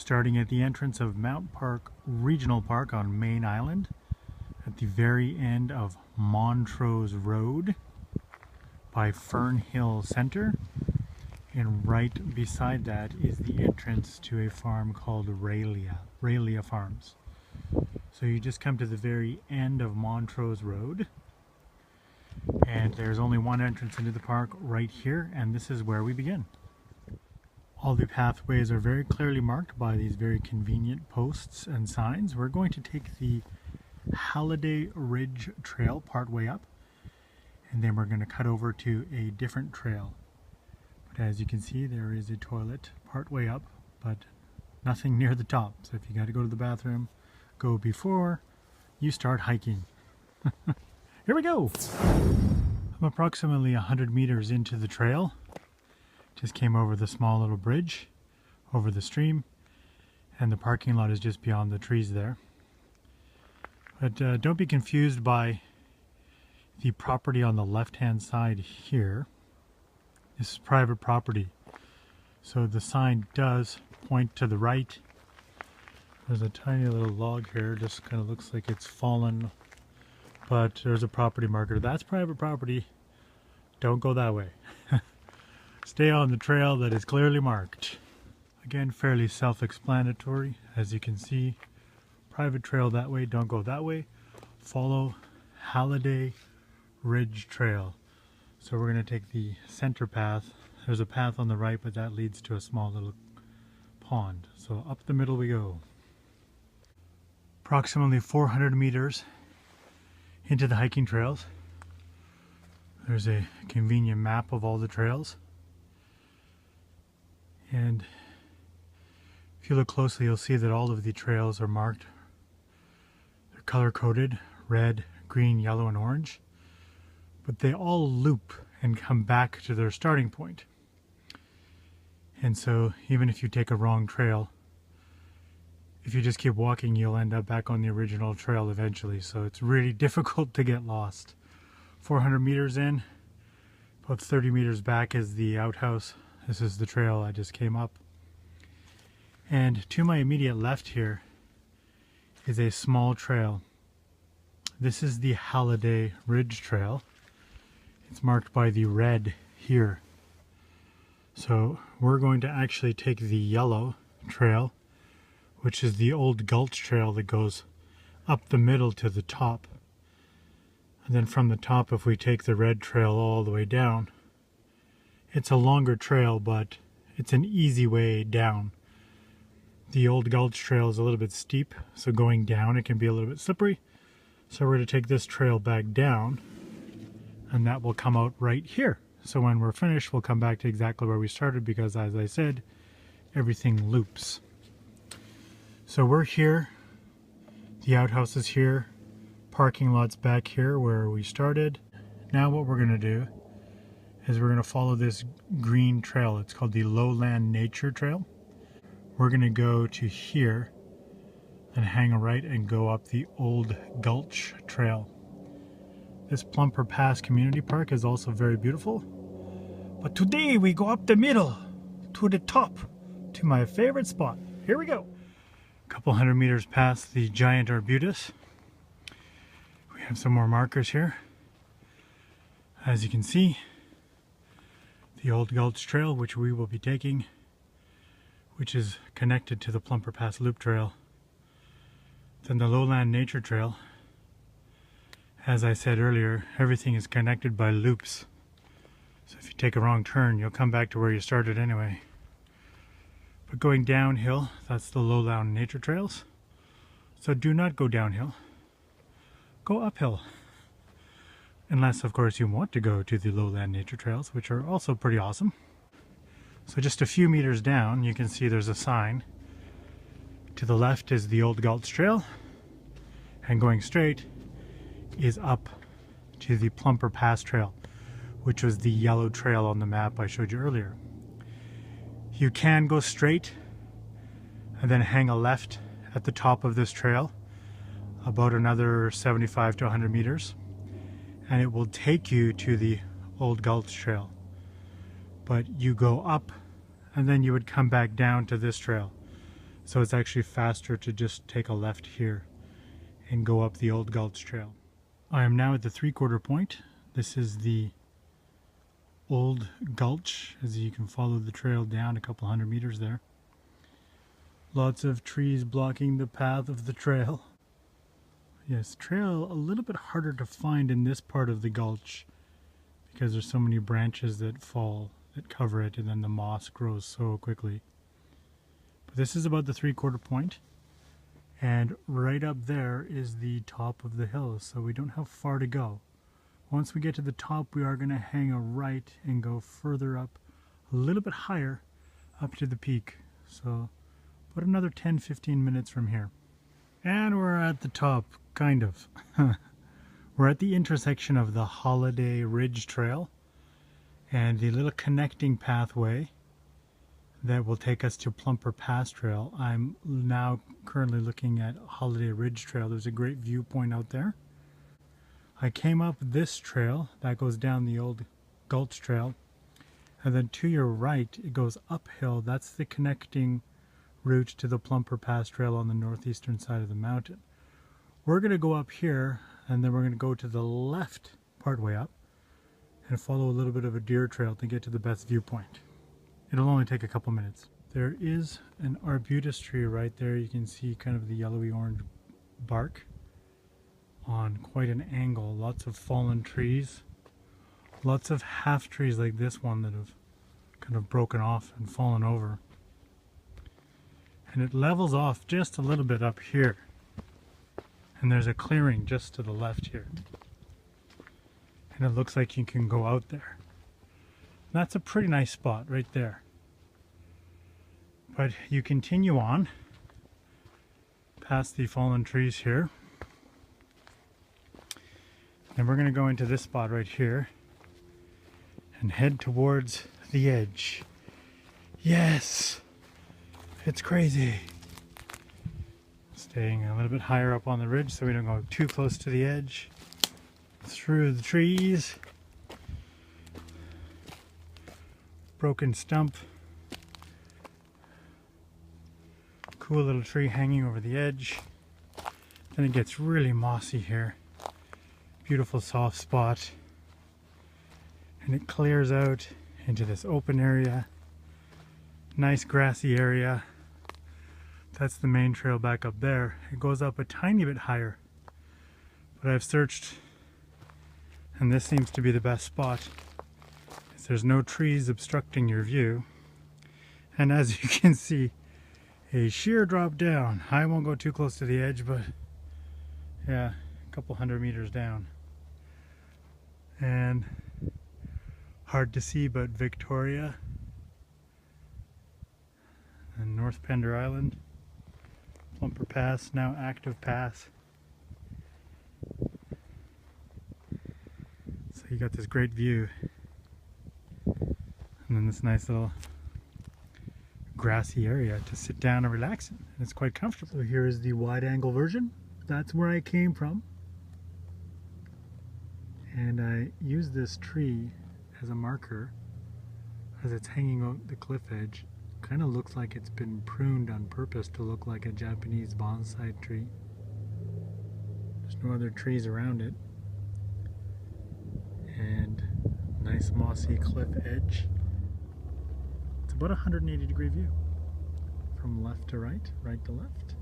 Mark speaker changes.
Speaker 1: starting at the entrance of Mt.Parke Regional Park on Mayne Island, at the very end of Montrose Road by Fernhill Center, and right beside that is the entrance to a farm called Raelia Farms. So you just come to the very end of Montrose Road, and there's only one entrance into the park right here, and this is where we begin. All the pathways are very clearly marked by these very convenient posts and signs. We're going to take the Halliday Ridge Trail part way up, and then we're going to cut over to a different trail. But as you can see, there is a toilet part way up, but nothing near the top. So if you got to go to the bathroom, go before you start hiking. Here we go! I'm approximately 100 meters into the trail. Just came over the small little bridge over the stream, and the parking lot is just beyond the trees there. But don't be confused by the property on the left hand side here. This is private property, so the sign does point to the right. There's a tiny little log here, just kind of looks like it's fallen, but there's a property marker. That's private property. Don't go that way. Stay on the trail that is clearly marked. Again, fairly self-explanatory. As you can see, private trail that way, don't go that way. Follow Halliday Ridge Trail. So we're going to take the center path. There's a path on the right, but that leads to a small little pond. So up the middle we go. Approximately 400 meters into the hiking trails. There's a convenient map of all the trails. And if you look closely, you'll see that all of the trails are marked. They're color-coded, red, green, yellow, and orange. But they all loop and come back to their starting point. And so even if you take a wrong trail, if you just keep walking, you'll end up back on the original trail eventually. So it's really difficult to get lost. 400 meters in, about 30 meters back is the outhouse. This is the trail I just came up. And to my immediate left here is a small trail. This is the Halliday Ridge Trail. It's marked by the red here. So we're going to actually take the yellow trail, which is the old gulch trail that goes up the middle to the top. And then from the top, if we take the red trail all the way down, it's a longer trail, but it's an easy way down. The old gulch trail is a little bit steep, so going down it can be a little bit slippery. So we're going to take this trail back down, and that will come out right here. So when we're finished, we'll come back to exactly where we started, because as I said, everything loops. So we're here, the outhouse is here, parking lot's back here where we started. Now what we're going to do is we're going to follow this green trail. It's called the Lowland Nature Trail. We're going to go to here and hang a right and go up the Old Gulch Trail. This Plumper Pass Community Park is also very beautiful. But today we go up the middle to the top to my favorite spot. Here we go. A couple hundred meters past the giant arbutus. We have some more markers here. As you can see, the Old Gulch Trail, which we will be taking, which is connected to the Plumper Pass Loop Trail. Then the Lowland Nature Trail. As I said earlier, everything is connected by loops. So if you take a wrong turn, you'll come back to where you started anyway. But going downhill, that's the Lowland Nature Trails. So do not go downhill. Go uphill. Unless, of course, you want to go to the Lowland Nature Trails, which are also pretty awesome. So just a few meters down, you can see there's a sign. To the left is the Old Gulch Trail, and going straight is up to the Plumper Pass Trail, which was the yellow trail on the map I showed you earlier. You can go straight and then hang a left at the top of this trail, about another 75 to 100 meters. And it will take you to the Old Gulch Trail. But you go up and then you would come back down to this trail. So it's actually faster to just take a left here and go up the old Gulch Trail. I am now at the 3/4 point. This is the old gulch, as you can follow the trail down a couple 100 meters there. Lots of trees blocking the path of the trail. Yes, trail a little bit harder to find in this part of the gulch because there's so many branches that fall, that cover it, and then the moss grows so quickly. But this is about the 3/4 point, and right up there is the top of the hill, so we don't have far to go. Once we get to the top, we are going to hang a right and go further up, a little bit higher, up to the peak. So about another 10-15 minutes from here. And we're at the top, kind of. We're at the intersection of the Holiday Ridge Trail and the little connecting pathway that will take us to Plumper Pass Trail. I'm now currently looking at Holiday Ridge Trail. There's a great viewpoint out there. I came up this trail that goes down the old Gulch Trail, and then to your right it goes uphill. That's the connecting route to the Plumper Pass Trail on the northeastern side of the mountain. We're going to go up here, and then we're going to go to the left partway up and follow a little bit of a deer trail to get to the best viewpoint. It'll only take a couple minutes. There is an arbutus tree right there. You can see kind of the yellowy orange bark on quite an angle. Lots of fallen trees. Lots of half trees like this one that have kind of broken off and fallen over. And it levels off just a little bit up here. And there's a clearing just to the left here. And it looks like you can go out there. That's a pretty nice spot right there. But you continue on past the fallen trees here. And we're going to go into this spot right here and head towards the edge. Yes! It's crazy. Staying a little bit higher up on the ridge so we don't go too close to the edge. Through the trees. Broken stump. Cool little tree hanging over the edge. Then it gets really mossy here. Beautiful soft spot. And it clears out into this open area. Nice grassy area. That's the main trail back up there. It goes up a tiny bit higher. But I've searched, and this seems to be the best spot. There's no trees obstructing your view. And as you can see, a sheer drop down. I won't go too close to the edge, but yeah, a couple 100 meters down. And hard to see, but Victoria and North Pender Island, Plumper Pass, now active pass. So you got this great view. And then this nice little grassy area to sit down and relax in. And it's quite comfortable. So here is the wide angle version. That's where I came from. And I used this tree as a marker as it's hanging out the cliff edge. Kind of looks like it's been pruned on purpose to look like a Japanese bonsai tree. There's no other trees around it. And nice mossy cliff edge. It's about a 180-degree view from left to right, right to left.